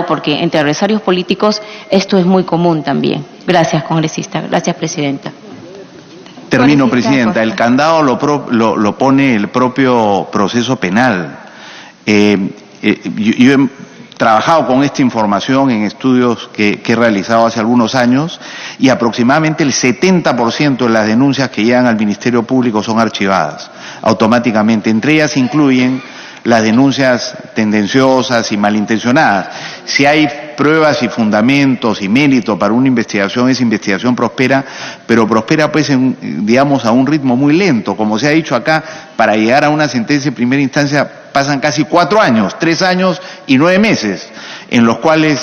candado, porque entre adversarios políticos esto es muy común también. Gracias, congresista. Gracias, presidenta. Termino, presidenta. El candado lo pone el propio proceso penal. Yo he trabajado con esta información en estudios que he realizado hace algunos años y aproximadamente el 70% de las denuncias que llegan al Ministerio Público son archivadas automáticamente. Entre ellas incluyen las denuncias tendenciosas y malintencionadas. Si hay pruebas y fundamentos y mérito para una investigación, esa investigación prospera, pero prospera pues digamos a un ritmo muy lento. Como se ha dicho acá, para llegar a una sentencia en primera instancia pasan casi 4 años, 3 años y 9 meses, en los cuales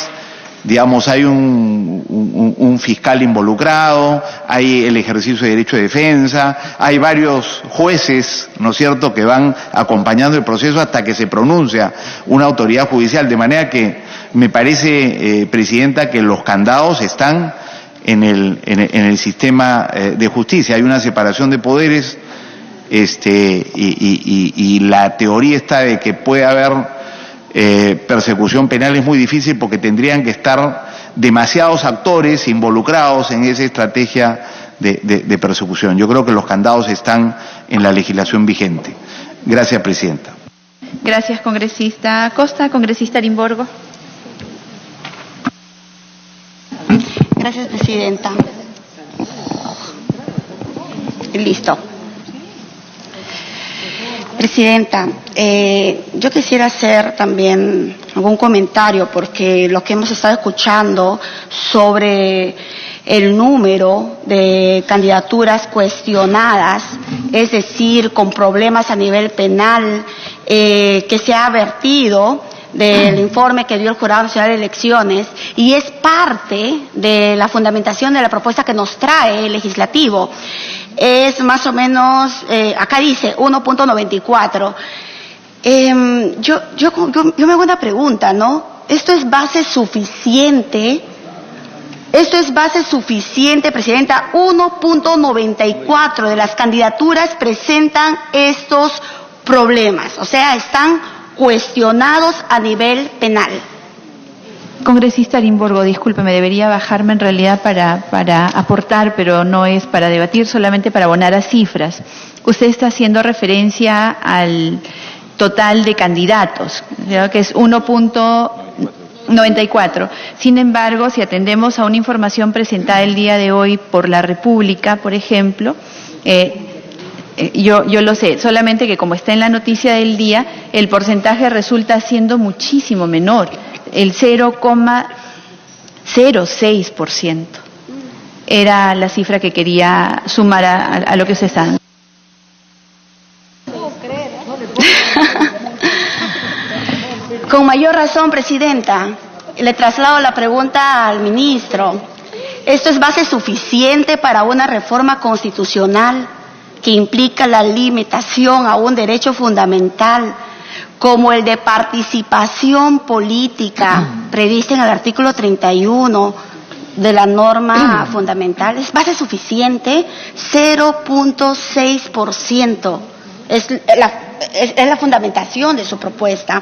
digamos hay un fiscal involucrado, hay el ejercicio de derecho de defensa, hay varios jueces, ¿no es cierto?, que van acompañando el proceso hasta que se pronuncia una autoridad judicial, de manera que me parece, presidenta, que los candados están en el sistema de justicia. Hay una separación de poderes, y la teoría está de que puede haber persecución penal es muy difícil porque tendrían que estar demasiados actores involucrados en esa estrategia de persecución. Yo creo que los candados están en la legislación vigente. Gracias, presidenta. Gracias, congresista Costa. Congresista Arimborgo. Gracias, presidenta. Listo. Presidenta, yo quisiera hacer también algún comentario porque lo que hemos estado escuchando sobre el número de candidaturas cuestionadas, es decir, con problemas a nivel penal, que se ha vertido del informe que dio el Jurado Nacional de Elecciones y es parte de la fundamentación de la propuesta que nos trae el legislativo. Es más o menos, acá dice 1.94. Yo me hago una pregunta, ¿no? ¿Esto es base suficiente? ¿Esto es base suficiente, presidenta? 1.94 de las candidaturas presentan estos problemas, o sea, están cuestionados a nivel penal. Congresista Arimborgo, discúlpeme, debería bajarme en realidad para aportar, pero no es para debatir, solamente para abonar a cifras. Usted está haciendo referencia al total de candidatos, creo que es 1.94. Sin embargo, si atendemos a una información presentada el día de hoy por La República, por ejemplo, yo lo sé, solamente que como está en la noticia del día, el porcentaje resulta siendo muchísimo menor. El 0,06% era la cifra que quería sumar a lo que se está. Con mayor razón, presidenta, le traslado la pregunta al ministro. ¿Esto es base suficiente para una reforma constitucional que implica la limitación a un derecho fundamental como el de participación política prevista en el artículo 31 de la norma fundamental? ¿Es base suficiente? 0.6% es la fundamentación de su propuesta.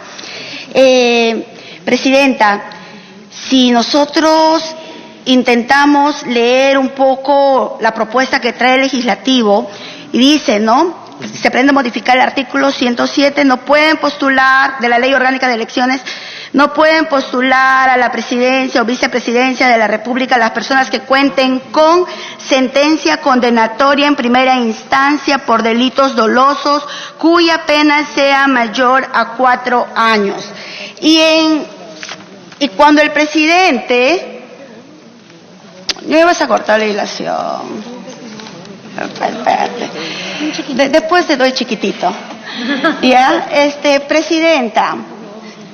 Presidenta, si nosotros intentamos leer un poco la propuesta que trae el legislativo, y dice, ¿no?, se pretende modificar el artículo 107, no pueden postular, de la Ley Orgánica de Elecciones, no pueden postular a la presidencia o vicepresidencia de la República las personas que cuenten con sentencia condenatoria en primera instancia por delitos dolosos cuya pena sea mayor a 4 años. Y cuando el presidente, no ibas a cortar la dilación. Espérate. Después te doy chiquitito. ¿Ya? Presidenta,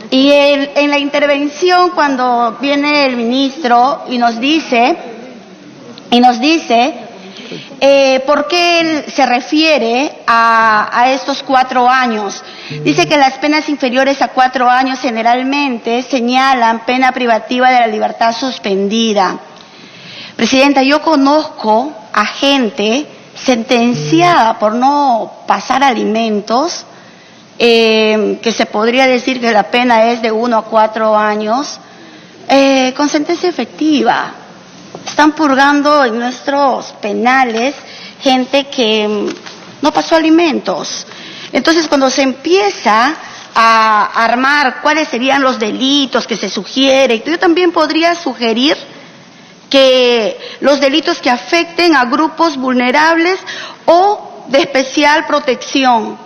y en la intervención cuando viene el ministro y nos dice por qué él se refiere a estos 4 años. Dice que las penas inferiores a 4 años generalmente señalan pena privativa de la libertad suspendida. Presidenta, yo conozco a gente sentenciada por no pasar alimentos, que se podría decir que la pena es de 1 a 4 años, con sentencia efectiva. Están purgando en nuestros penales gente que no pasó alimentos. Entonces, cuando se empieza a armar cuáles serían los delitos que se sugieren, yo también podría sugerir que los delitos que afecten a grupos vulnerables o de especial protección.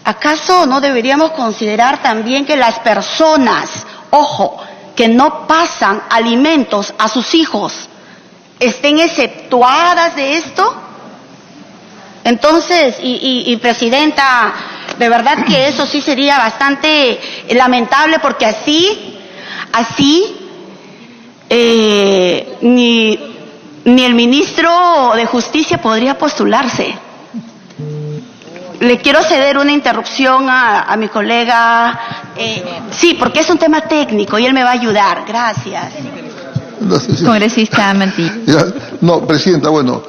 ¿Acaso no deberíamos considerar también que las personas, ojo, que no pasan alimentos a sus hijos, estén exceptuadas de esto? Entonces, y Presidenta, de verdad que eso sí sería bastante lamentable, porque así ni el ministro de Justicia podría postularse. Le quiero ceder una interrupción a mi colega, sí, porque es un tema técnico y él me va a ayudar. Gracias. Congresista Mantilla. No, Presidenta, bueno,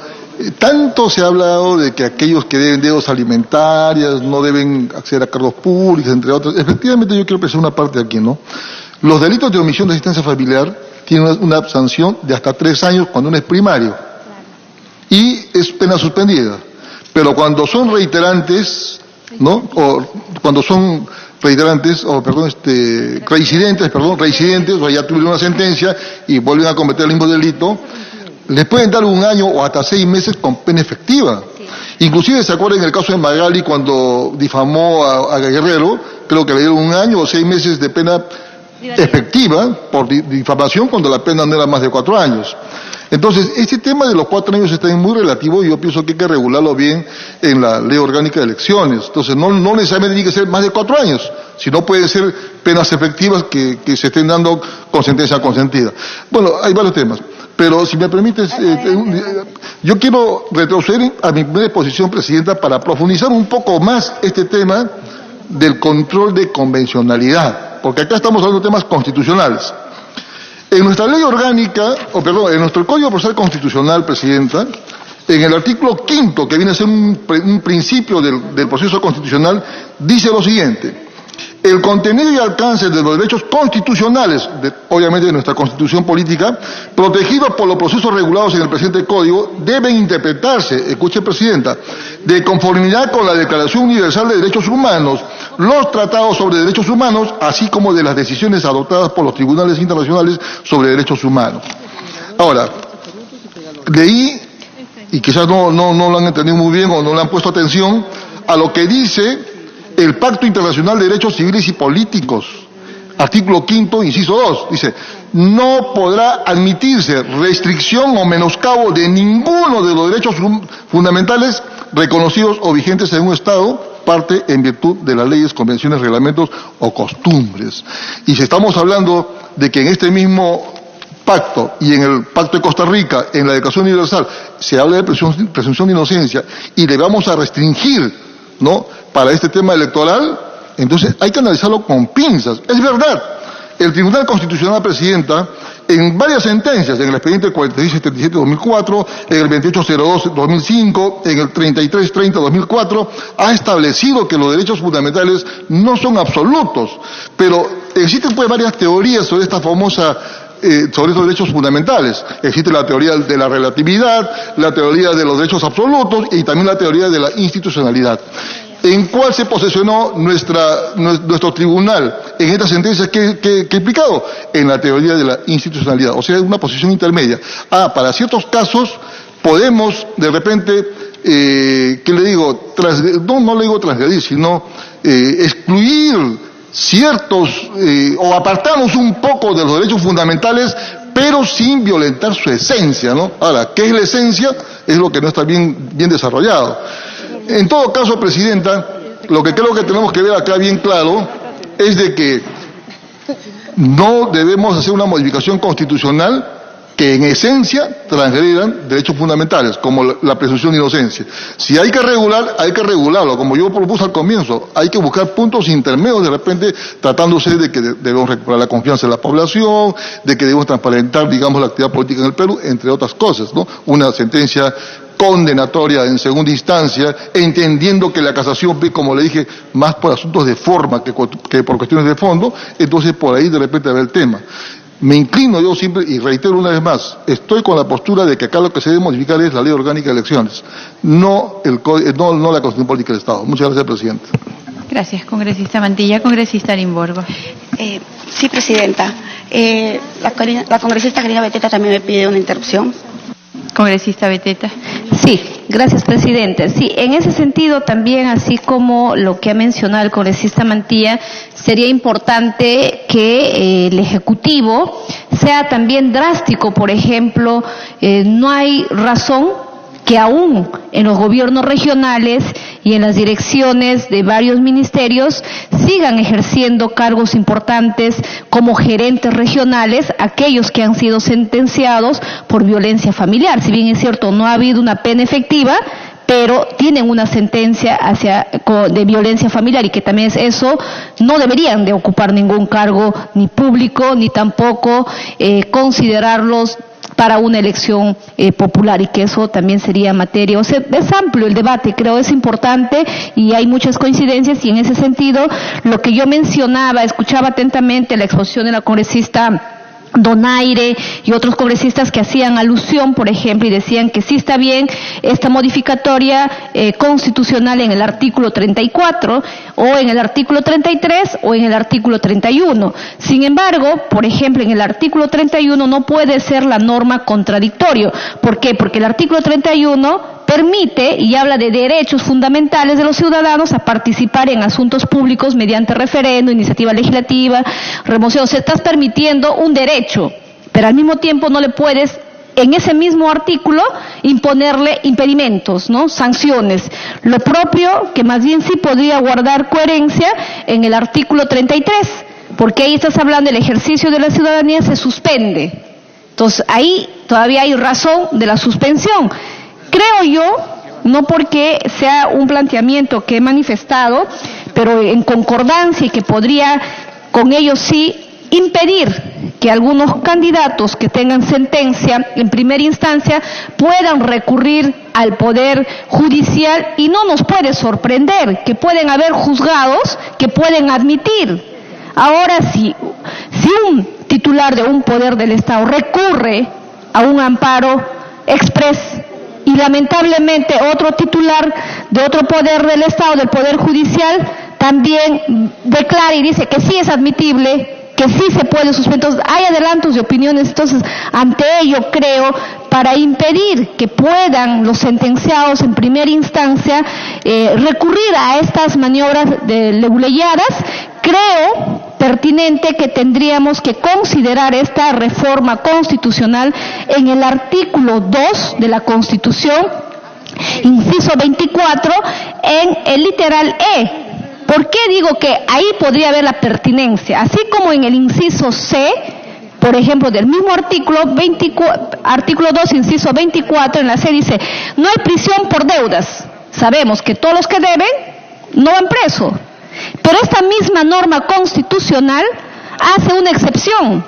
tanto se ha hablado de que aquellos que deben deudas alimentarias no deben acceder a cargos públicos, entre otros. Efectivamente, yo quiero precisar una parte aquí, ¿no? Los delitos de omisión de asistencia familiar tienen una sanción de hasta 3 años cuando uno es primario. Y es pena suspendida. Pero cuando son reiterantes, ¿no? O cuando son reiterantes, reincidentes, o ya tuvieron una sentencia y vuelven a cometer el mismo delito, les pueden dar 1 año o hasta 6 meses con pena efectiva. Sí. Inclusive se acuerdan en el caso de Magali, cuando difamó a Guerrero, creo que le dieron 1 año o 6 meses de pena efectiva por difamación, cuando la pena no era más de 4 años. Entonces, este tema de los 4 años está muy relativo y yo pienso que hay que regularlo bien en la Ley Orgánica de Elecciones. Entonces, no necesariamente tiene que ser más de 4 años, sino pueden ser penas efectivas que se estén dando con sentencia consentida. Bueno, hay varios temas, pero si me permites, yo quiero retroceder a mi primera exposición, Presidenta, para profundizar un poco más este tema del control de convencionalidad, porque acá estamos hablando de temas constitucionales. En nuestra ley orgánica, en nuestro Código Procesal Constitucional, Presidenta, en el artículo 5, que viene a ser un principio del proceso constitucional, dice lo siguiente: el contenido y alcance de los derechos constitucionales, obviamente de nuestra Constitución política, protegidos por los procesos regulados en el presente Código, deben interpretarse, escuche, Presidenta, de conformidad con la Declaración Universal de Derechos Humanos, los tratados sobre derechos humanos, así como de las decisiones adoptadas por los tribunales internacionales sobre derechos humanos. Ahora, leí, y quizás no lo han entendido muy bien o no le han puesto atención, a lo que dice el Pacto Internacional de Derechos Civiles y Políticos, artículo 5, inciso 2, dice: no podrá admitirse restricción o menoscabo de ninguno de los derechos fundamentales reconocidos o vigentes en un Estado parte en virtud de las leyes, convenciones, reglamentos o costumbres. Y si estamos hablando de que en este mismo pacto y en el Pacto de Costa Rica, en la Declaración Universal, se habla de presunción de inocencia y le vamos a restringir, ¿no?, para este tema electoral, entonces hay que analizarlo con pinzas. Es verdad, el Tribunal Constitucional, Presidenta, en varias sentencias, en el expediente 4677-2004, en el 2802-2005, en el 3330-2004, ha establecido que los derechos fundamentales no son absolutos, pero existen pues varias teorías sobre esta famosa sobre estos derechos fundamentales. Existe la teoría de la relatividad, la teoría de los derechos absolutos y también la teoría de la institucionalidad. ¿En cuál se posicionó nuestro tribunal en esta sentencia que he explicado? En la teoría de la institucionalidad, o sea, una posición intermedia. Para ciertos casos podemos de repente, ¿qué le digo? No le digo transgredir, sino excluir ciertos, o apartarnos un poco de los derechos fundamentales, pero sin violentar su esencia, ¿no? Ahora, ¿qué es la esencia? Es lo que no está bien desarrollado. En todo caso, Presidenta, lo que creo que tenemos que ver acá bien claro es de que no debemos hacer una modificación constitucional que en esencia transgredan derechos fundamentales, como la presunción de inocencia. Si hay que regular, hay que regularlo, como yo propuse al comienzo, hay que buscar puntos intermedios de repente, tratándose de que debemos recuperar la confianza de la población, de que debemos transparentar, digamos, la actividad política en el Perú, entre otras cosas, ¿no? Una sentencia condenatoria en segunda instancia, entendiendo que la casación, como le dije, más por asuntos de forma que por cuestiones de fondo, entonces por ahí de repente va el tema. Me inclino yo siempre, y reitero una vez más, estoy con la postura de que acá lo que se debe modificar es la Ley Orgánica de Elecciones, no la Constitución Política del Estado. Muchas gracias, Presidenta. Gracias, congresista Mantilla. Congresista Arimborgo. Sí, Presidenta. La congresista Karina Beteta también me pide una interrupción. Congresista Beteta. Sí, gracias, Presidente. Sí, en ese sentido también, así como lo que ha mencionado el congresista Mantilla, sería importante que el Ejecutivo sea también drástico. Por ejemplo, no hay razón que aún en los gobiernos regionales y en las direcciones de varios ministerios sigan ejerciendo cargos importantes como gerentes regionales aquellos que han sido sentenciados por violencia familiar. Si bien es cierto, no ha habido una pena efectiva, pero tienen una sentencia de violencia familiar, y que también eso no deberían de ocupar ningún cargo ni público ni tampoco considerarlos para una elección popular, y que eso también sería materia. O sea, es amplio el debate, creo es importante y hay muchas coincidencias, y en ese sentido lo que yo mencionaba, escuchaba atentamente la exposición de la congresista Donaire y otros congresistas que hacían alusión, por ejemplo, y decían que sí está bien esta modificatoria constitucional en el artículo 34 o en el artículo 33 o en el artículo 31. Sin embargo, por ejemplo, en el artículo 31 no puede ser la norma contradictorio. ¿Por qué? Porque el artículo 31 permite y habla de derechos fundamentales de los ciudadanos a participar en asuntos públicos mediante referendo, iniciativa legislativa, remoción. O sea, estás permitiendo un derecho, pero al mismo tiempo no le puedes, en ese mismo artículo, imponerle impedimentos, ¿no? Sanciones. Lo propio, que más bien sí podría guardar coherencia, en el artículo 33, porque ahí estás hablando del ejercicio de la ciudadanía, se suspende. Entonces, ahí todavía hay razón de la suspensión. Creo yo, no porque sea un planteamiento que he manifestado, pero en concordancia y que podría con ello sí impedir que algunos candidatos que tengan sentencia en primera instancia puedan recurrir al Poder Judicial, y no nos puede sorprender que pueden haber juzgados que pueden admitir. Ahora, si un titular de un poder del Estado recurre a un amparo exprés, y lamentablemente otro titular de otro poder del Estado, del Poder Judicial, también declara y dice que sí es admitible, que sí se puede suspender. Entonces, hay adelantos de opiniones. Entonces, ante ello, creo, para impedir que puedan los sentenciados en primera instancia recurrir a estas maniobras leguleyadas, creo pertinente que tendríamos que considerar esta reforma constitucional en el artículo 2 de la Constitución, inciso 24, en el literal E. ¿Por qué digo que ahí podría haber la pertinencia? Así como en el inciso C, por ejemplo, del mismo artículo 2, inciso 24, en la C dice, no hay prisión por deudas. Sabemos que todos los que deben no van presos. Pero esta misma norma constitucional hace una excepción.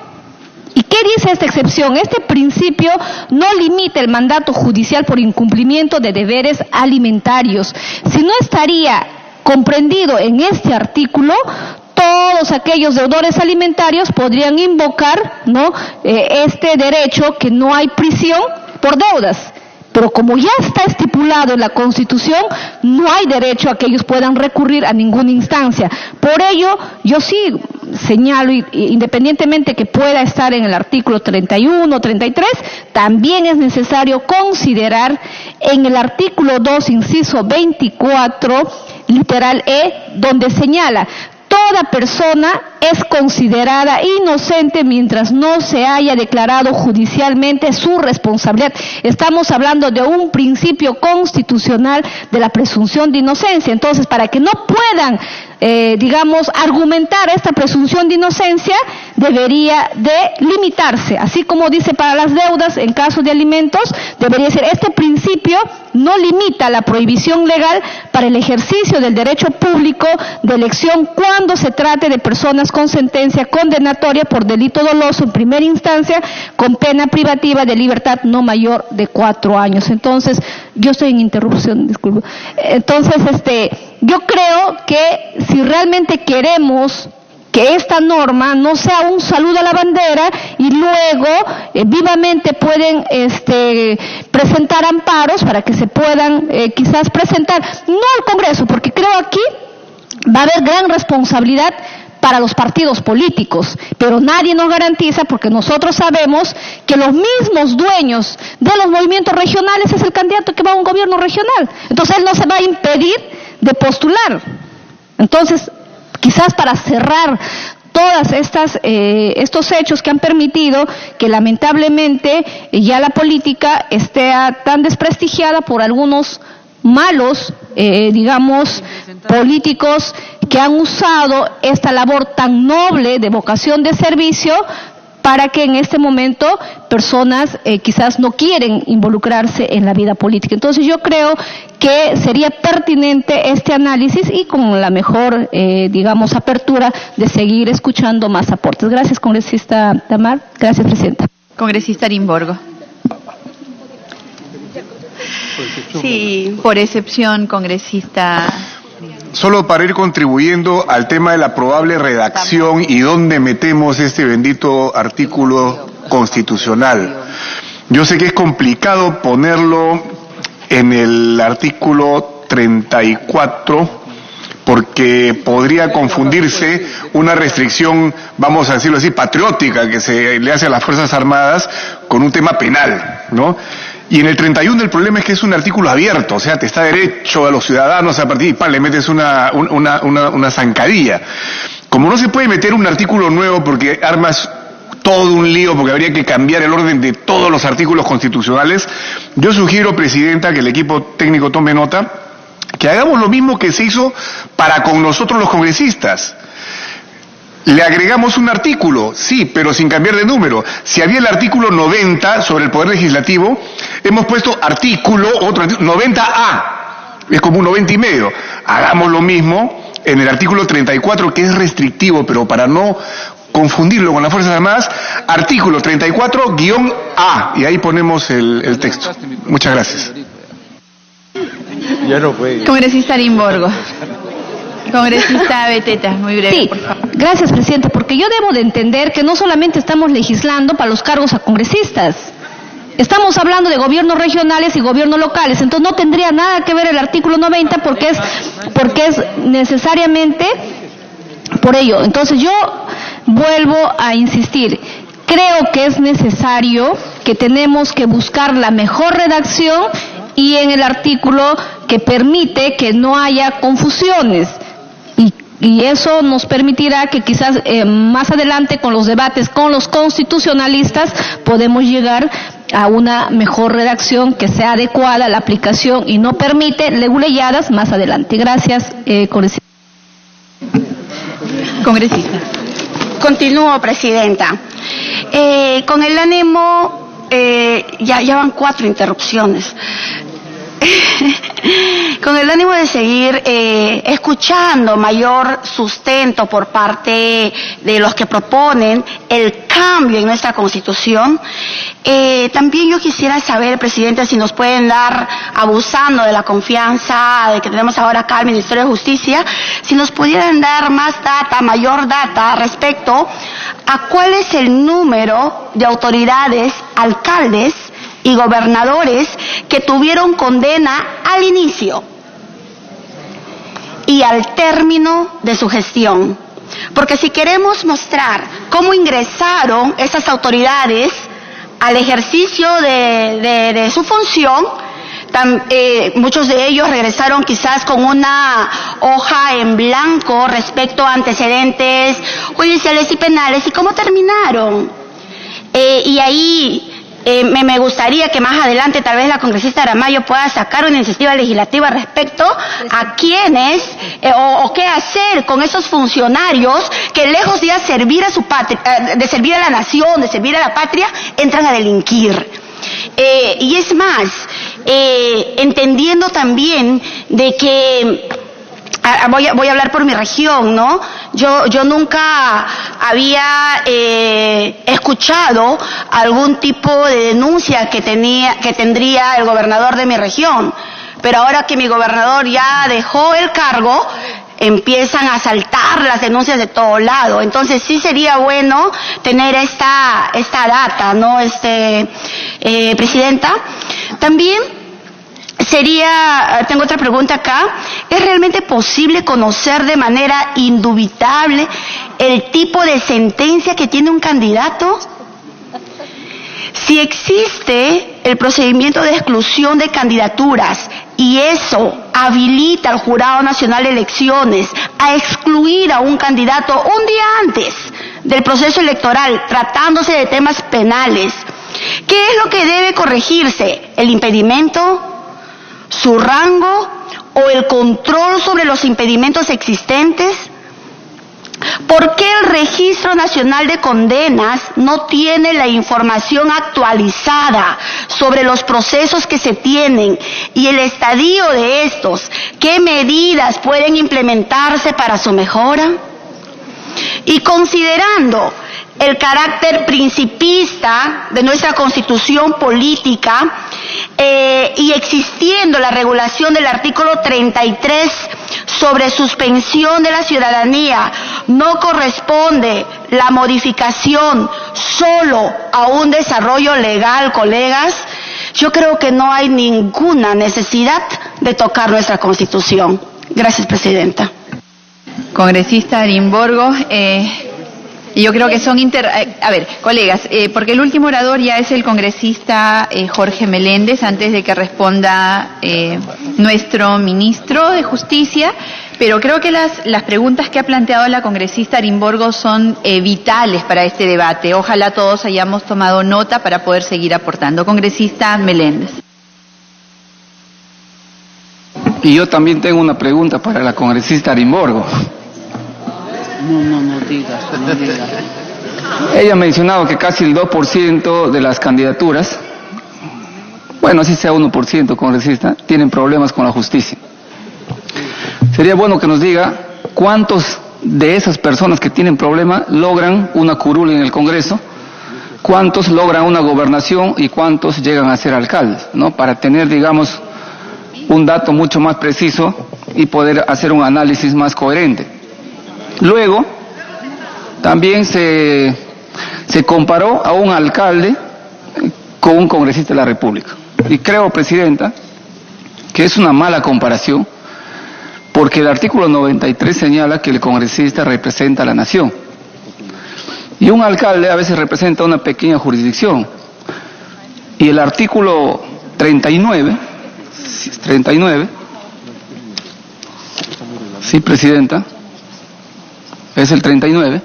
¿Y qué dice esta excepción? Este principio no limita el mandato judicial por incumplimiento de deberes alimentarios. Si no estaría comprendido en este artículo, todos aquellos deudores alimentarios podrían invocar, ¿no?, este derecho, que no hay prisión por deudas. Pero como ya está estipulado en la Constitución, no hay derecho a que ellos puedan recurrir a ninguna instancia. Por ello, yo sí señalo, independientemente que pueda estar en el artículo 31 o 33, también es necesario considerar en el artículo 2, inciso 24, literal E, donde señala: toda persona es considerada inocente mientras no se haya declarado judicialmente su responsabilidad. Estamos hablando de un principio constitucional de la presunción de inocencia. Entonces, para que no puedan, argumentar esta presunción de inocencia, debería de limitarse. Así como dice para las deudas, en caso de alimentos, debería ser este principio no limita la prohibición legal para el ejercicio del derecho público de elección cuando se trate de personas con sentencia condenatoria por delito doloso en primera instancia con pena privativa de libertad no mayor de 4 años. Entonces, yo estoy en interrupción, disculpe. Entonces, yo creo que si realmente queremos que esta norma no sea un saludo a la bandera y luego vivamente pueden presentar amparos para que se puedan quizás presentar, no al Congreso, porque creo aquí va a haber gran responsabilidad para los partidos políticos, pero nadie nos garantiza, porque nosotros sabemos que los mismos dueños de los movimientos regionales es el candidato que va a un gobierno regional, entonces él no se va a impedir de postular. Entonces, quizás para cerrar todas estos hechos que han permitido que lamentablemente ya la política esté tan desprestigiada por algunos malos, políticos que han usado esta labor tan noble de vocación de servicio para que en este momento personas quizás no quieren involucrarse en la vida política. Entonces yo creo que sería pertinente este análisis y con la mejor, apertura de seguir escuchando más aportes. Gracias, congresista Tamar. Gracias, presidenta. Congresista Arimborgo. Sí. Por excepción, congresista. Solo para ir contribuyendo al tema de la probable redacción y dónde metemos este bendito artículo constitucional. Yo sé que es complicado ponerlo en el artículo 34 porque podría confundirse una restricción, vamos a decirlo así, patriótica que se le hace a las Fuerzas Armadas con un tema penal, ¿no? Y en el 31 el problema es que es un artículo abierto, o sea, te está derecho a los ciudadanos a partir y le metes una zancadilla. Como no se puede meter un artículo nuevo porque armas todo un lío, porque habría que cambiar el orden de todos los artículos constitucionales, yo sugiero, presidenta, que el equipo técnico tome nota, que hagamos lo mismo que se hizo para con nosotros los congresistas. Le agregamos un artículo, sí, pero sin cambiar de número. Si había el artículo 90 sobre el Poder Legislativo, hemos puesto artículo, otro artículo, 90A. Es como un 90 y medio. Hagamos lo mismo en el artículo 34, que es restrictivo, pero para no confundirlo con las Fuerzas Armadas, artículo 34-A. Y ahí ponemos el texto. Muchas gracias. Congresista Arimborgo. Congresista Beteta, muy breve, sí, por favor. Gracias, presidente, porque yo debo de entender que no solamente estamos legislando para los cargos a congresistas, estamos hablando de gobiernos regionales y gobiernos locales, entonces no tendría nada que ver el artículo 90 porque es necesariamente por ello. Entonces yo vuelvo a insistir, creo que es necesario que tenemos que buscar la mejor redacción y en el artículo que permite que no haya confusiones. Y eso nos permitirá que quizás más adelante con los debates con los constitucionalistas podemos llegar a una mejor redacción que sea adecuada a la aplicación y no permite leguleyadas más adelante. Gracias, congresista. Congresista. Continúo, presidenta. Con el ánimo, ya van 4 interrupciones. Con el ánimo de seguir escuchando mayor sustento por parte de los que proponen el cambio en nuestra Constitución, también yo quisiera saber, presidente, si nos pueden dar, abusando de la confianza de que tenemos ahora acá al Ministerio de Justicia, si nos pudieran dar más data, mayor data respecto a cuál es el número de autoridades, alcaldes y gobernadores que tuvieron condena al inicio y al término de su gestión. Porque si queremos mostrar cómo ingresaron esas autoridades al ejercicio de su función, muchos de ellos regresaron quizás con una hoja en blanco respecto a antecedentes judiciales y penales, y cómo terminaron. Y ahí me gustaría que más adelante tal vez la congresista Aramayo pueda sacar una iniciativa legislativa respecto a quiénes o qué hacer con esos funcionarios que lejos de servir a su patria, de servir a la nación, de servir a la patria, entran a delinquir. Y es más, entendiendo también de que voy a hablar por mi región, ¿no? Yo nunca había escuchado algún tipo de denuncia que tendría el gobernador de mi región, pero ahora que mi gobernador ya dejó el cargo, empiezan a saltar las denuncias de todo lado. Entonces sí sería bueno tener esta data, ¿no? Presidenta. También tengo otra pregunta acá. ¿Es realmente posible conocer de manera indubitable el tipo de sentencia que tiene un candidato? Si existe el procedimiento de exclusión de candidaturas y eso habilita al Jurado Nacional de Elecciones a excluir a un candidato un día antes del proceso electoral, tratándose de temas penales, ¿qué es lo que debe corregirse? ¿El impedimento? ¿Su rango? ¿O el control sobre los impedimentos existentes? ¿Por qué el Registro Nacional de Condenas no tiene la información actualizada sobre los procesos que se tienen y el estadio de estos? ¿Qué medidas pueden implementarse para su mejora? Y considerando el carácter principista de nuestra constitución política y existiendo la regulación del artículo 33 sobre suspensión de la ciudadanía, ¿no corresponde la modificación solo a un desarrollo legal, colegas? Yo creo que no hay ninguna necesidad de tocar nuestra constitución. Gracias, presidenta. Congresista Arimborgo, yo creo que son a ver, colegas, porque el último orador ya es el congresista Jorge Meléndez, antes de que responda nuestro ministro de Justicia, pero creo que las preguntas que ha planteado la congresista Arimborgo son vitales para este debate. Ojalá todos hayamos tomado nota para poder seguir aportando. Congresista Meléndez. Y yo también tengo una pregunta para la congresista Arimborgo. No digas. Ella ha mencionado que casi el 2% de las candidaturas, bueno, así sea 1%, congresista, tienen problemas con la justicia. Sería bueno que nos diga cuántos de esas personas que tienen problemas logran una curul en el Congreso, cuántos logran una gobernación y cuántos llegan a ser alcaldes, ¿no? Para tener, digamos, un dato mucho más preciso y poder hacer un análisis más coherente. Luego, también se comparó a un alcalde con un congresista de la República. Y creo, presidenta, que es una mala comparación, porque el artículo 93 señala que el congresista representa a la nación. Y un alcalde a veces representa una pequeña jurisdicción. Y el artículo 39, sí, presidenta, es el 39,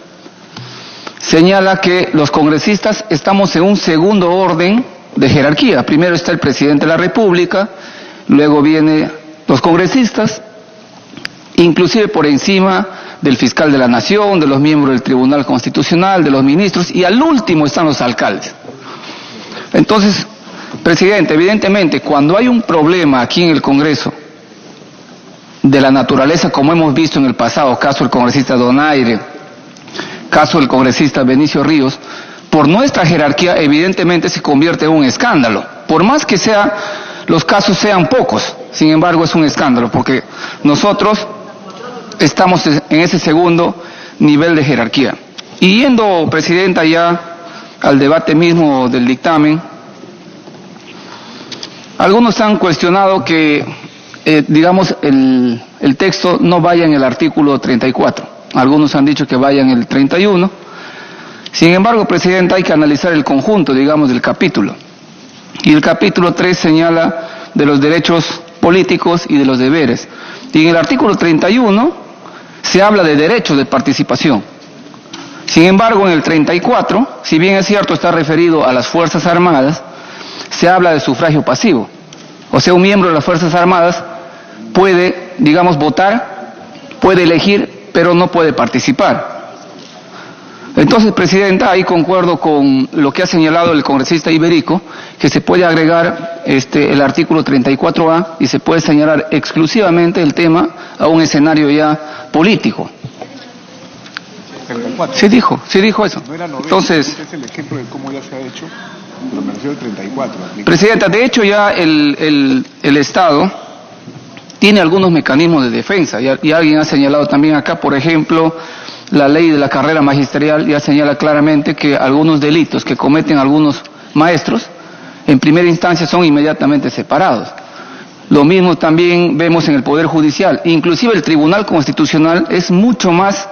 señala que los congresistas estamos en un segundo orden de jerarquía. Primero está el presidente de la República, luego vienen los congresistas, inclusive por encima del fiscal de la Nación, de los miembros del Tribunal Constitucional, de los ministros, y al último están los alcaldes. Entonces, presidente, evidentemente, cuando hay un problema aquí en el Congreso, de la naturaleza como hemos visto en el pasado, caso del congresista Donaire, caso del congresista Benicio Ríos, por nuestra jerarquía evidentemente se convierte en un escándalo. Por más que los casos sean pocos, sin embargo es un escándalo, porque nosotros estamos en ese segundo nivel de jerarquía. Y yendo, presidenta, ya al debate mismo del dictamen, algunos han cuestionado que digamos, el texto no vaya en el artículo 34. Algunos han dicho que vaya en el 31. Sin embargo, presidenta, hay que analizar el conjunto, digamos, del capítulo. Y el capítulo 3 señala de los derechos políticos y de los deberes. Y en el artículo 31 se habla de derechos de participación. Sin embargo, en el 34, si bien es cierto está referido a las Fuerzas Armadas, se habla de sufragio pasivo. O sea, un miembro de las Fuerzas Armadas puede, digamos, votar, puede elegir, pero no puede participar. Entonces, presidenta, ahí concuerdo con lo que ha señalado el congresista Iberico, que se puede agregar el artículo 34A y se puede señalar exclusivamente el tema a un escenario ya político. Sí dijo eso. Entonces, es el ejemplo de cómo ya se ha hecho, pero me refiero al 34. Presidenta, de hecho ya el Estado tiene algunos mecanismos de defensa, y alguien ha señalado también acá, por ejemplo, la ley de la carrera magisterial ya señala claramente que algunos delitos que cometen algunos maestros, en primera instancia son inmediatamente separados. Lo mismo también vemos en el Poder Judicial, inclusive el Tribunal Constitucional es mucho más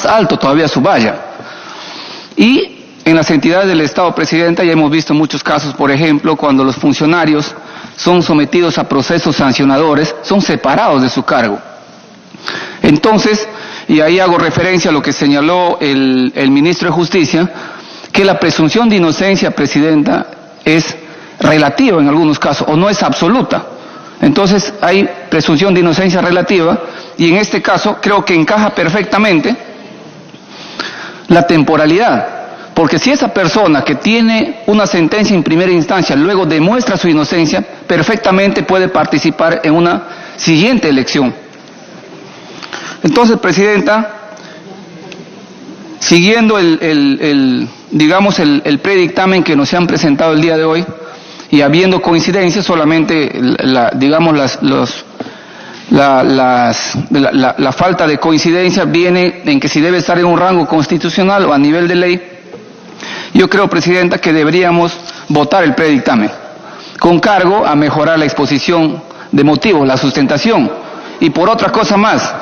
alto todavía su valla. Y en las entidades del Estado, Presidenta, ya hemos visto muchos casos, por ejemplo, cuando los funcionarios son sometidos a procesos sancionadores, son separados de su cargo. Entonces, y ahí hago referencia a lo que señaló el ministro de Justicia, que la presunción de inocencia, Presidenta, es relativa en algunos casos, o no es absoluta. Entonces, hay presunción de inocencia relativa, y en este caso creo que encaja perfectamente la temporalidad. Porque si esa persona que tiene una sentencia en primera instancia luego demuestra su inocencia, perfectamente puede participar en una siguiente elección. Entonces, Presidenta, siguiendo el predictamen que nos han presentado el día de hoy, y habiendo coincidencias, solamente la falta de coincidencia viene en que si debe estar en un rango constitucional o a nivel de ley. Yo creo, Presidenta, que deberíamos votar el predictamen, con cargo a mejorar la exposición de motivos, la sustentación. Y por otra cosa más,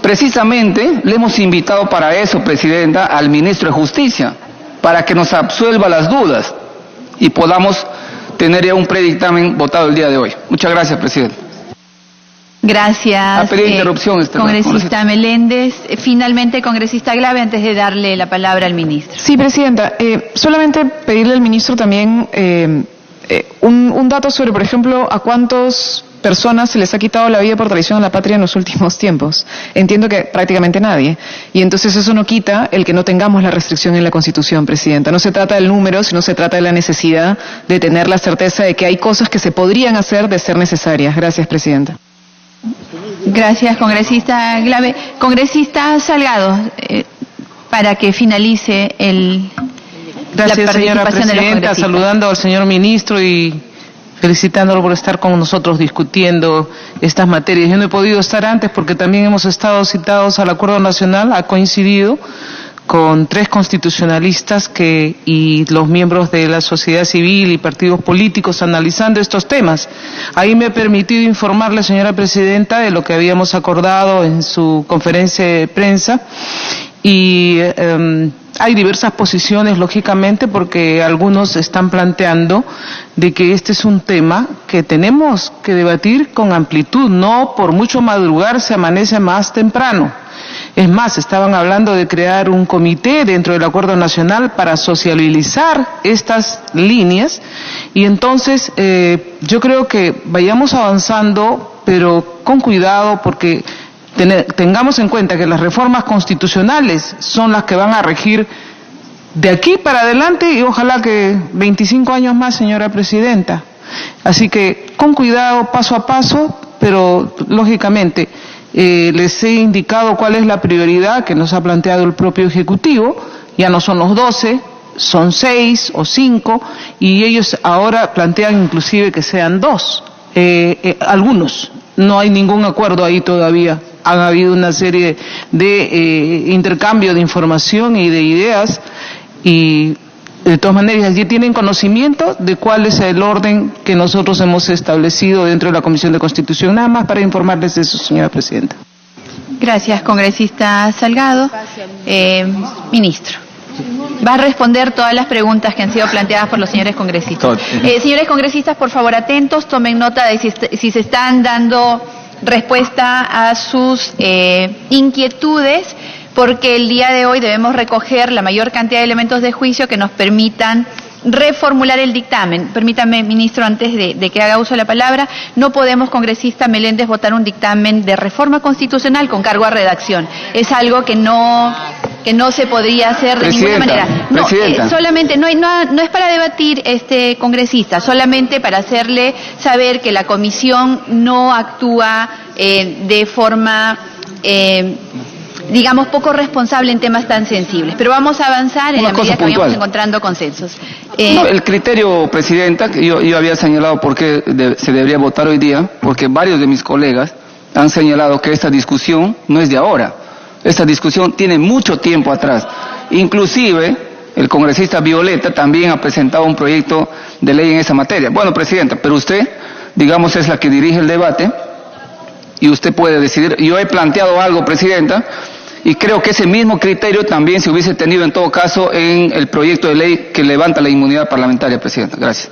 precisamente le hemos invitado para eso, Presidenta, al ministro de Justicia, para que nos absuelva las dudas y podamos tener ya un predictamen votado el día de hoy. Muchas gracias, Presidenta. Gracias, congresista Meléndez. Finalmente, congresista Glave, antes de darle la palabra al ministro. Sí, Presidenta. Solamente pedirle al ministro también un dato sobre, por ejemplo, a cuántas personas se les ha quitado la vida por traición a la patria en los últimos tiempos. Entiendo que prácticamente nadie. Y entonces eso no quita el que no tengamos la restricción en la Constitución, Presidenta. No se trata del número, sino se trata de la necesidad de tener la certeza de que hay cosas que se podrían hacer de ser necesarias. Gracias, Presidenta. Gracias, congresista Glave. Congresista Salgado, para que finalice Gracias, la señora Presidenta, saludando al señor ministro y felicitándolo por estar con nosotros discutiendo estas materias. Yo no he podido estar antes porque también hemos estado citados al Acuerdo Nacional, ha coincidido con 3 constitucionalistas y los miembros de la sociedad civil y partidos políticos analizando estos temas. Ahí me he permitido informarle, señora Presidenta, de lo que habíamos acordado en su conferencia de prensa y hay diversas posiciones, lógicamente, porque algunos están planteando de que este es un tema que tenemos que debatir con amplitud, no por mucho madrugar se amanece más temprano. Es más, estaban hablando de crear un comité dentro del Acuerdo Nacional para socializar estas líneas y entonces yo creo que vayamos avanzando, pero con cuidado porque tengamos en cuenta que las reformas constitucionales son las que van a regir de aquí para adelante y ojalá que 25 años más, señora Presidenta. Así que con cuidado, paso a paso, pero lógicamente les he indicado cuál es la prioridad que nos ha planteado el propio Ejecutivo. Ya no son los 12, son 6 o 5 y ellos ahora plantean inclusive que sean 2. Algunos, no hay ningún acuerdo ahí todavía. Han habido una serie de intercambio de información y de ideas y de todas maneras ya tienen conocimiento de cuál es el orden que nosotros hemos establecido dentro de la Comisión de Constitución. Nada más para informarles de eso, señora Presidenta. Gracias, congresista Salgado. Ministro, va a responder todas las preguntas que han sido planteadas por los señores congresistas. Señores congresistas, por favor, atentos, tomen nota de si se están dando respuesta a sus inquietudes, porque el día de hoy debemos recoger la mayor cantidad de elementos de juicio que nos permitan reformular el dictamen. Permítame, ministro, antes de que haga uso de la palabra, no podemos, congresista Meléndez, votar un dictamen de reforma constitucional con cargo a redacción. Es algo que no se podría hacer de ninguna manera. No, solamente, no es para debatir, congresista, solamente para hacerle saber que la comisión no actúa de forma digamos, poco responsable en temas tan sensibles. Pero vamos a avanzar en la medida que vayamos encontrando consensos. No, el criterio, Presidenta, que yo había señalado por qué se debería votar hoy día, porque varios de mis colegas han señalado que esta discusión no es de ahora. Esta discusión tiene mucho tiempo atrás. Inclusive, el congresista Violeta también ha presentado un proyecto de ley en esa materia. Bueno, Presidenta, pero usted, digamos, es la que dirige el debate y usted puede decidir. Yo he planteado algo, Presidenta, y creo que ese mismo criterio también se hubiese tenido en todo caso en el proyecto de ley que levanta la inmunidad parlamentaria, Presidenta. Gracias.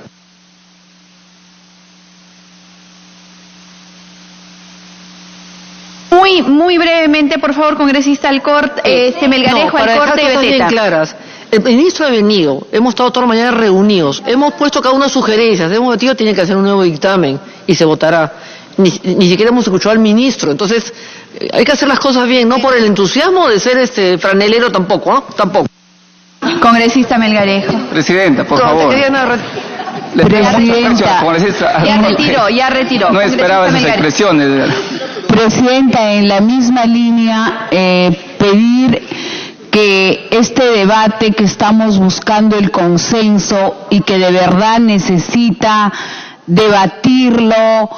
Muy brevemente, por favor, congresista Alcort, Melgarejo, Alcorte y Beteta. Bien claras. El ministro ha venido, hemos estado toda la mañana reunidos, hemos puesto cada una de sugerencias, hemos metido, tiene que hacer un nuevo dictamen y se votará. Ni siquiera hemos escuchado al ministro, entonces hay que hacer las cosas bien, no por el entusiasmo de ser franelero tampoco, ¿no? Tampoco. Congresista Melgarejo. Presidenta, por favor. Presidenta, ya retiró. No esperaba esas expresiones. Presidenta, en la misma línea, pedir que este debate que estamos buscando el consenso y que de verdad necesita debatirlo,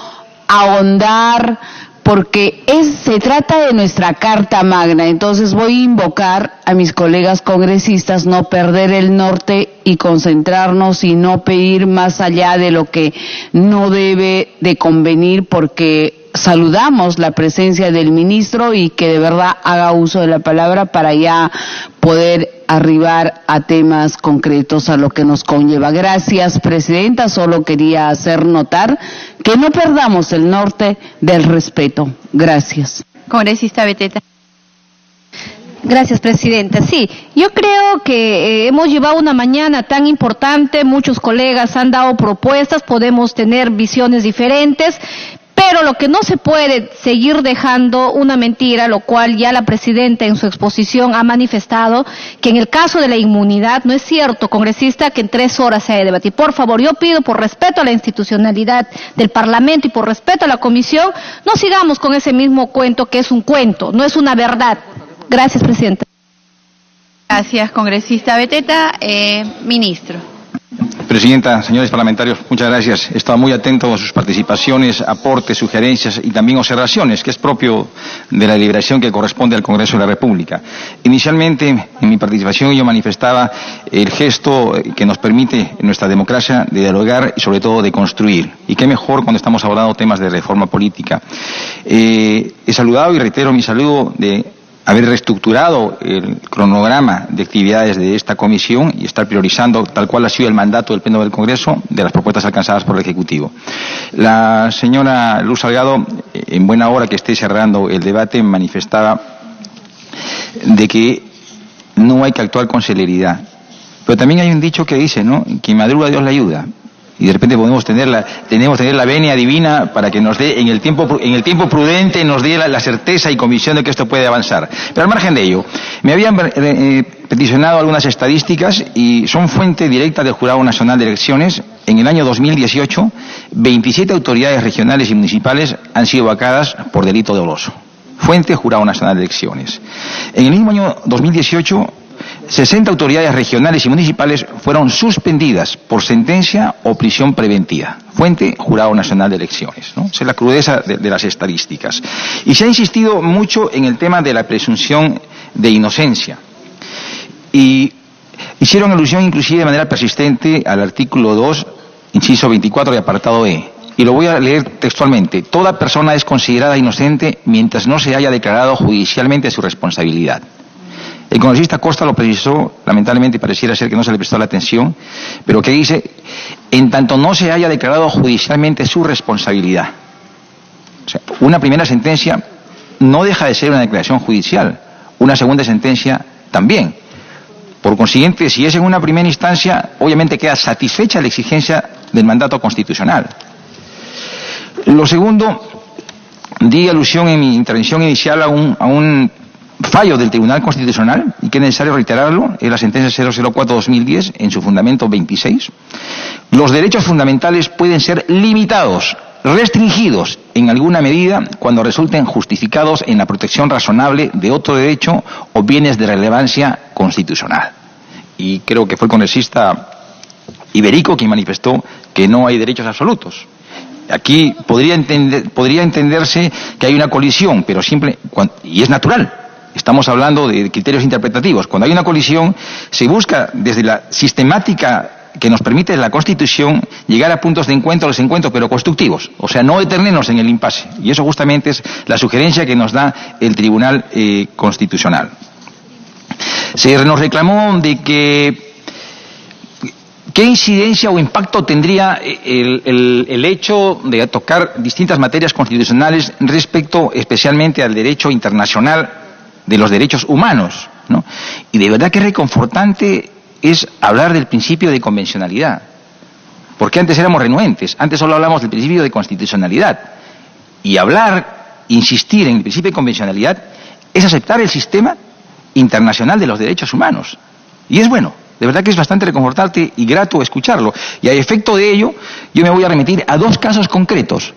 ahondar, porque se trata de nuestra Carta Magna. Entonces voy a invocar a mis colegas congresistas no perder el norte y concentrarnos y no pedir más allá de lo que no debe de convenir, porque saludamos la presencia del ministro y que de verdad haga uso de la palabra para ya poder arribar a temas concretos a lo que nos conlleva. Gracias, Presidenta. Solo quería hacer notar que no perdamos el norte del respeto. Gracias. Congresista Beteta. Gracias, Presidenta. Sí, yo creo que hemos llevado una mañana tan importante, muchos colegas han dado propuestas, podemos tener visiones diferentes, pero lo que no se puede seguir dejando una mentira, lo cual ya la Presidenta en su exposición ha manifestado, que en el caso de la inmunidad no es cierto, congresista, que en 3 horas se haya debatido. Por favor, yo pido por respeto a la institucionalidad del Parlamento y por respeto a la Comisión, no sigamos con ese mismo cuento que es un cuento, no es una verdad. Gracias, Presidenta. Gracias, congresista Beteta. Ministro. Presidenta, señores parlamentarios, muchas gracias. He estado muy atento a sus participaciones, aportes, sugerencias y también observaciones, que es propio de la deliberación que corresponde al Congreso de la República. Inicialmente, en mi participación, yo manifestaba el gesto que nos permite en nuestra democracia de dialogar y sobre todo de construir. Y qué mejor cuando estamos hablando temas de reforma política. He saludado y reitero mi saludo de haber reestructurado el cronograma de actividades de esta comisión y estar priorizando, tal cual ha sido el mandato del Pleno del Congreso, de las propuestas alcanzadas por el Ejecutivo. La señora Luz Salgado, en buena hora que esté cerrando el debate, manifestaba de que no hay que actuar con celeridad. Pero también hay un dicho que dice, ¿no?, quien madruga Dios le ayuda. Y de repente tenemos tener la venia divina para que nos dé, en el tiempo prudente, nos dé la certeza y convicción de que esto puede avanzar. Pero al margen de ello, me habían peticionado algunas estadísticas y son fuente directa del Jurado Nacional de Elecciones. En el año 2018, 27 autoridades regionales y municipales han sido vacadas por delito doloso. Fuente Jurado Nacional de Elecciones. En el mismo año 2018, 60 autoridades regionales y municipales fueron suspendidas por sentencia o prisión preventiva. Fuente Jurado Nacional de Elecciones, ¿no? Esa es la crudeza de las estadísticas. Y se ha insistido mucho en el tema de la presunción de inocencia. Y hicieron alusión inclusive de manera persistente al artículo 2, inciso 24 y apartado E. Y lo voy a leer textualmente. Toda persona es considerada inocente mientras no se haya declarado judicialmente su responsabilidad. El congresista Costa lo precisó, lamentablemente pareciera ser que no se le prestó la atención, pero que dice, en tanto no se haya declarado judicialmente su responsabilidad. O sea, una primera sentencia no deja de ser una declaración judicial, una segunda sentencia también. Por consiguiente, si es en una primera instancia, obviamente queda satisfecha la exigencia del mandato constitucional. Lo segundo, di alusión en mi intervención inicial a un fallo del Tribunal Constitucional, y que es necesario reiterarlo, es la sentencia 004-2010, en su fundamento 26. Los derechos fundamentales pueden ser limitados restringidos en alguna medida cuando resulten justificados en la protección razonable de otro derecho o bienes de relevancia constitucional. Y creo que fue el congresista Iberico quien manifestó que no hay derechos absolutos. Aquí podría entenderse que hay una colisión, pero y es natural. Estamos hablando de criterios interpretativos. Cuando hay una colisión, se busca desde la sistemática que nos permite la Constitución llegar a puntos de encuentro, pero constructivos. O sea, no detenernos en el impasse. Y eso justamente es la sugerencia que nos da el Tribunal Constitucional. Se nos reclamó de que ¿qué incidencia o impacto tendría el hecho de tocar distintas materias constitucionales respecto especialmente al derecho internacional de los derechos humanos, ¿no? Y de verdad que reconfortante es hablar del principio de convencionalidad, porque antes éramos renuentes, antes solo hablamos del principio de constitucionalidad, y insistir en el principio de convencionalidad es aceptar el sistema internacional de los derechos humanos, y es bueno. De verdad que es bastante reconfortante y grato escucharlo. Y a efecto de ello, yo me voy a remitir a dos casos concretos.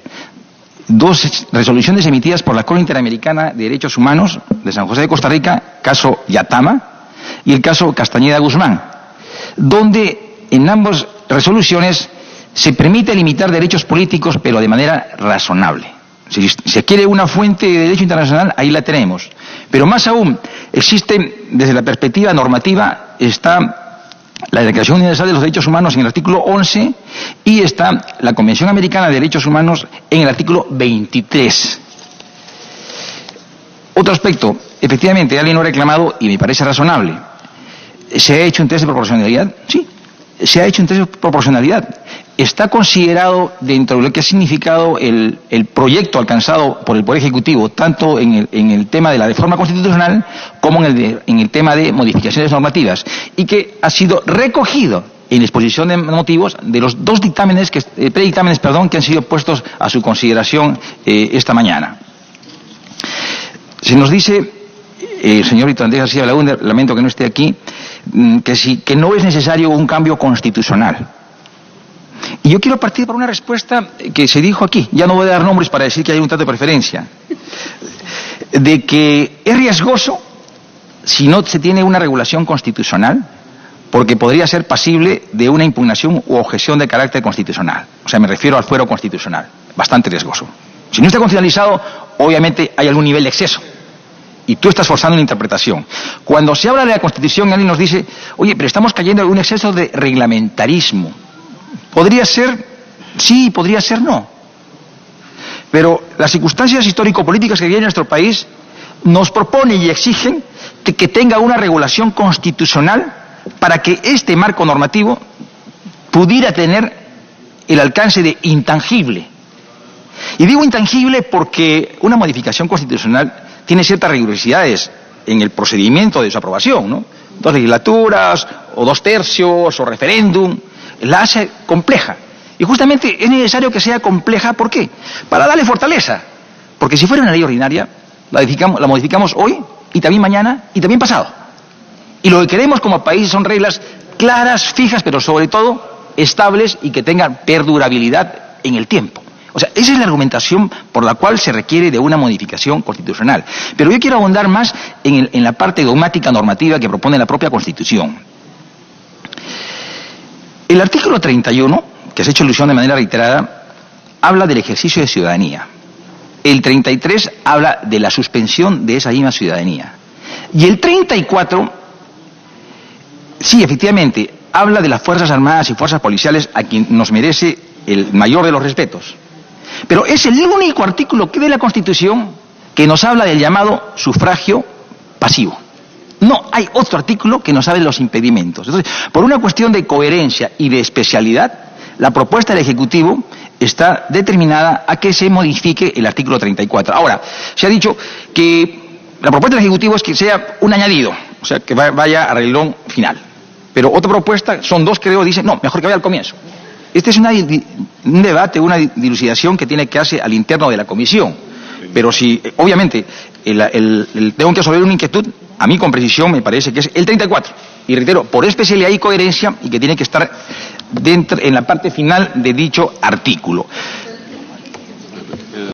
Dos resoluciones emitidas por la Corte Interamericana de Derechos Humanos de San José de Costa Rica, caso Yatama, y el caso Castañeda Guzmán, donde en ambas resoluciones se permite limitar derechos políticos, pero de manera razonable. Si se quiere una fuente de derecho internacional, ahí la tenemos. Pero más aún, existe, desde la perspectiva normativa, está la Declaración Universal de los Derechos Humanos en el artículo 11 y está la Convención Americana de Derechos Humanos en el artículo 23. Otro aspecto, efectivamente, alguien lo ha reclamado y me parece razonable. ¿Se ha hecho en test de proporcionalidad? Sí, se ha hecho en test de proporcionalidad. Está considerado dentro de lo que ha significado el proyecto alcanzado por el Poder Ejecutivo, tanto en el tema de la reforma constitucional como en el tema de modificaciones normativas, y que ha sido recogido en la exposición de motivos de los dos predictámenes que han sido puestos a su consideración esta mañana. Se nos dice, señor Víctor Andrés García Belaúnde, lamento que no esté aquí, que no es necesario un cambio constitucional. Y yo quiero partir por una respuesta que se dijo aquí, ya no voy a dar nombres para decir que hay un trato de preferencia, de que es riesgoso si no se tiene una regulación constitucional, porque podría ser pasible de una impugnación u objeción de carácter constitucional. O sea, me refiero al fuero constitucional, bastante riesgoso. Si no está constitucionalizado, obviamente hay algún nivel de exceso, y tú estás forzando una interpretación. Cuando se habla de la Constitución, alguien nos dice, oye, pero estamos cayendo en un exceso de reglamentarismo. Podría ser sí, podría ser no. Pero las circunstancias histórico-políticas que viven en nuestro país nos proponen y exigen que tenga una regulación constitucional para que este marco normativo pudiera tener el alcance de intangible. Y digo intangible porque una modificación constitucional tiene ciertas rigurosidades en el procedimiento de su aprobación, ¿no? 2 legislaturas, o 2/3, o referéndum, la hace compleja. Y justamente es necesario que sea compleja, ¿por qué? Para darle fortaleza. Porque si fuera una ley ordinaria, la modificamos hoy, y también mañana, y también pasado. Y lo que queremos como país son reglas claras, fijas, pero sobre todo estables y que tengan perdurabilidad en el tiempo. O sea, esa es la argumentación por la cual se requiere de una modificación constitucional. Pero yo quiero abundar más en la parte dogmática normativa que propone la propia Constitución. El artículo 31, que se ha hecho alusión de manera reiterada, habla del ejercicio de ciudadanía. El 33 habla de la suspensión de esa misma ciudadanía. Y el 34, sí, efectivamente, habla de las Fuerzas Armadas y Fuerzas Policiales, a quien nos merece el mayor de los respetos. Pero es el único artículo de la Constitución que nos habla del llamado sufragio pasivo. No hay otro artículo que nos hable de los impedimentos. Entonces, por una cuestión de coherencia y de especialidad, la propuesta del Ejecutivo está determinada a que se modifique el artículo 34. Ahora, se ha dicho que la propuesta del Ejecutivo es que sea un añadido, o sea, que vaya a renglón final. Pero otra propuesta, son dos creo, dice, no, mejor que vaya al comienzo. Este es un debate, una dilucidación que tiene que hacer al interno de la comisión. Pero si, obviamente, tengo que resolver una inquietud, a mí con precisión me parece que es el 34. Y reitero, por especialidad y coherencia, y que tiene que estar en la parte final de dicho artículo.